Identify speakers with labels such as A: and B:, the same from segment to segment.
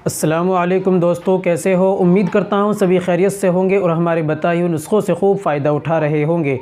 A: अस्सलामुअलैकुम दोस्तों, कैसे हो। उम्मीद करता हूँ सभी खैरियत से होंगे और हमारे बताए हुए नुस्ख़ों से खूब फ़ायदा उठा रहे होंगे।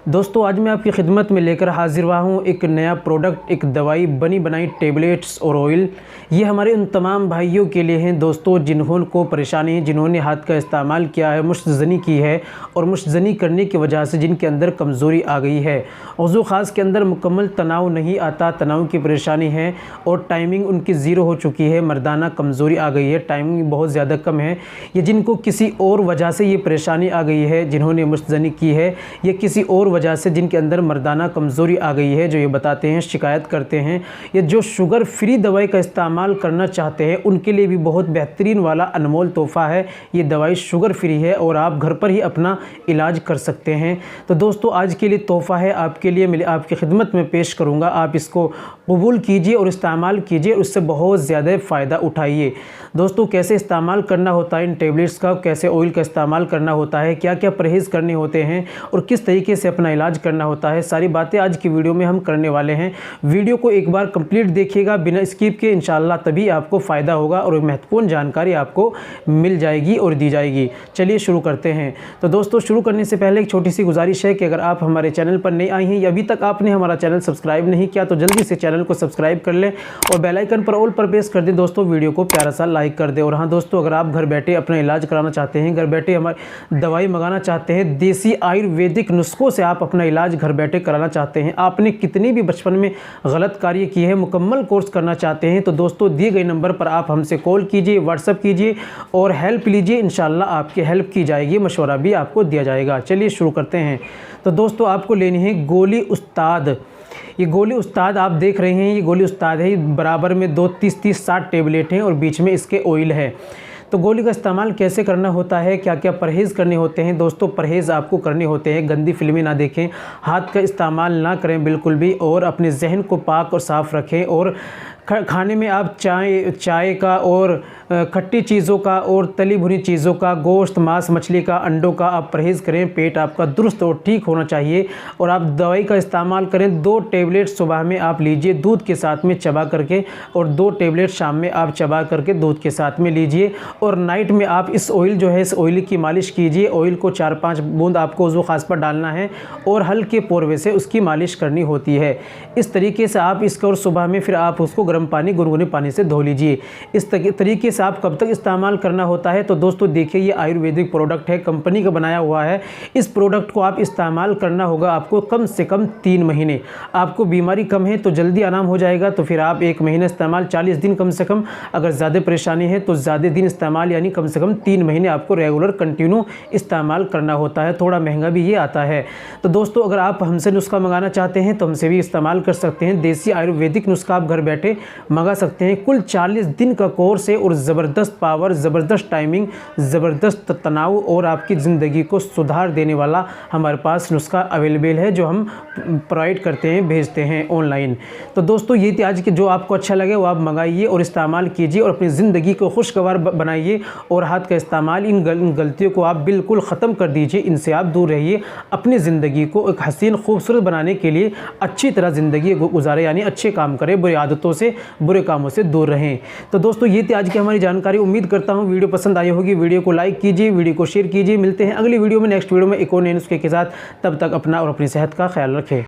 A: दोस्तों, आज मैं आपकी खिदमत में लेकर हाज़िर हुआ हूँ एक नया प्रोडक्ट, एक दवाई बनी बनाई टेबलेट्स और ऑयल। ये हमारे उन तमाम भाइयों के लिए हैं दोस्तों जिन्होंने परेशानी, जिन्होंने हाथ का इस्तेमाल किया है, मुश्तज़नी की है और मुश्तज़नी करने की वजह से जिनके अंदर कमज़ोरी आ गई है, उज़ू ख़ास के अंदर मुकम्मल तनाव नहीं आता, तनाव की परेशानी है और टाइमिंग उनकी ज़ीरो हो चुकी है, मर्दाना कमज़ोरी आ गई है, टाइमिंग बहुत ज़्यादा कम है। ये जिनको किसी और वजह से ये परेशानी आ गई है, जिन्होंने मुश्तज़नी की है या किसी और वजह से जिनके अंदर मर्दाना कमज़ोरी आ गई है, जो ये बताते हैं, शिकायत करते हैं, या जो शुगर फ्री दवाई का इस्तेमाल करना चाहते हैं, उनके लिए भी बहुत बेहतरीन वाला अनमोल तोहफ़ा है। ये दवाई शुगर फ्री है और आप घर पर ही अपना इलाज कर सकते हैं। तो दोस्तों, आज के लिए तोहफ़ा है आपके लिए, मैं आपकी खिदमत में पेश करूँगा। आप इसको कबूल कीजिए और इस्तेमाल कीजिए, उससे बहुत ज़्यादा फ़ायदा उठाइए। दोस्तों, कैसे इस्तेमाल करना होता है इन टेबलेट्स का, कैसे ऑयल का इस्तेमाल करना होता है, क्या क्या परहेज़ करने होते हैं और किस तरीके से अपना इलाज करना होता है, सारी बातें आज की वीडियो में हम करने वाले हैं। वीडियो को एक बार कंप्लीट देखिएगा बिना स्किप के, इंशाल्लाह तभी आपको फ़ायदा होगा और महत्वपूर्ण जानकारी आपको मिल जाएगी और दी जाएगी। चलिए शुरू करते हैं। तो दोस्तों, शुरू करने से पहले एक छोटी सी गुजारिश है कि अगर आप हमारे चैनल पर नए आई हैं या अभी तक आपने हमारा चैनल सब्सक्राइब नहीं किया तो जल्दी से चैनल को सब्सक्राइब कर लें और बेल आइकन पर ऑल पर प्रेस कर दें। दोस्तों, वीडियो को प्यारा सा लाइक कर दें। और हाँ दोस्तों, अगर आप घर बैठे अपना इलाज कराना चाहते हैं, घर बैठे हमारी दवाई मंगाना चाहते हैं, देसी आयुर्वेदिक नुस्खों से आप अपना इलाज घर बैठे कराना चाहते हैं, आपने कितनी भी बचपन में गलत कार्य किए हैं, मुकम्मल कोर्स करना चाहते हैं, तो दोस्तों दिए गए नंबर पर आप हमसे कॉल कीजिए, व्हाट्सअप कीजिए और हेल्प लीजिए। इंशाल्लाह आपकी हेल्प की जाएगी, मशवरा भी आपको दिया जाएगा। चलिए शुरू करते हैं। तो दोस्तों, आपको लेनी है गोली उस्ताद। ये गोली उस्ताद आप देख रहे हैं, ये गोली उस्ताद है। बराबर में 2 30 60 टेबलेट हैं और बीच में इसके ऑयल है। तो गोली का इस्तेमाल कैसे करना होता है, क्या क्या परहेज़ करने होते हैं। दोस्तों, परहेज़ आपको करने होते हैं, गंदी फिल्में ना देखें, हाथ का इस्तेमाल ना करें बिल्कुल भी, और अपने जहन को पाक और साफ़ रखें। और खाने में आप चाय का और खट्टी चीज़ों का और तली भुनी चीज़ों का, गोश्त, मांस, मछली का, अंडों का आप परहेज़ करें। पेट आपका दुरुस्त और ठीक होना चाहिए और आप दवाई का इस्तेमाल करें। 2 टेबलेट सुबह में आप लीजिए दूध के साथ में चबा करके, और 2 टेबलेट शाम में आप चबा करके दूध के साथ में लीजिए। और नाइट में आप इस ऑयल जो है, इस ऑयल की मालिश कीजिए। ऑयल को 4-5 बूंद आपको वज़ू ख़ास पर डालना है और हल्के पोरवे से उसकी मालिश करनी होती है। इस तरीके से आप इसको, और सुबह में फिर आप उसको गर्म पानी, गुनगुने पानी से धो लीजिए। इस तरीके से आप कब तक इस्तेमाल करना होता है। तो दोस्तों देखिए, ये आयुर्वेदिक प्रोडक्ट है, कंपनी का बनाया हुआ है। इस प्रोडक्ट को आप इस्तेमाल करना होगा आपको कम से कम 3 महीने। आपको बीमारी कम है तो जल्दी आराम हो जाएगा, तो फिर आप 1 महीना इस्तेमाल, 40 दिन कम से कम। अगर ज़्यादा परेशानी है तो ज़्यादा दिन इस्तेमाल, यानी कम से कम 3 महीने आपको रेगुलर कंटिन्यू इस्तेमाल करना होता है। थोड़ा महंगा भी ये आता है। तो दोस्तों, अगर आप हमसे नुस्खा मंगाना चाहते हैं तो हमसे भी इस्तेमाल कर सकते हैं। देसी आयुर्वेदिक नुस्खा आप घर बैठे मंगा सकते हैं। कुल 40 दिन का कोर्स है और ज़बरदस्त पावर, ज़बरदस्त टाइमिंग, ज़बरदस्त तनाव और आपकी ज़िंदगी को सुधार देने वाला हमारे पास नुस्खा अवेलेबल है, जो हम प्रोवाइड करते हैं, भेजते हैं ऑनलाइन। तो दोस्तों, ये थी आज की, जो आपको अच्छा लगे वो आप मंगाइए और इस्तेमाल कीजिए और अपनी ज़िंदगी को खुशगवार बनाइए। और हाथ का इस्तेमाल, इन गलतियों को आप बिल्कुल ख़त्म कर दीजिए, इनसे आप दूर रहिए। अपनी ज़िंदगी को एक हसीन खूबसूरत बनाने के लिए अच्छी तरह ज़िंदगी गुजारें, यानी अच्छे काम करें, बुरी आदतों से, बुरे कामों से दूर रहें। तो दोस्तों, ये थी आज की हमारी जानकारी। उम्मीद करता हूँ वीडियो पसंद आई होगी। वीडियो को लाइक कीजिए, वीडियो को शेयर कीजिए। मिलते हैं अगली वीडियो में, नेक्स्ट वीडियो में एक और नए नुस्खे के साथ। तब तक अपना और अपनी सेहत का ख्याल रखें।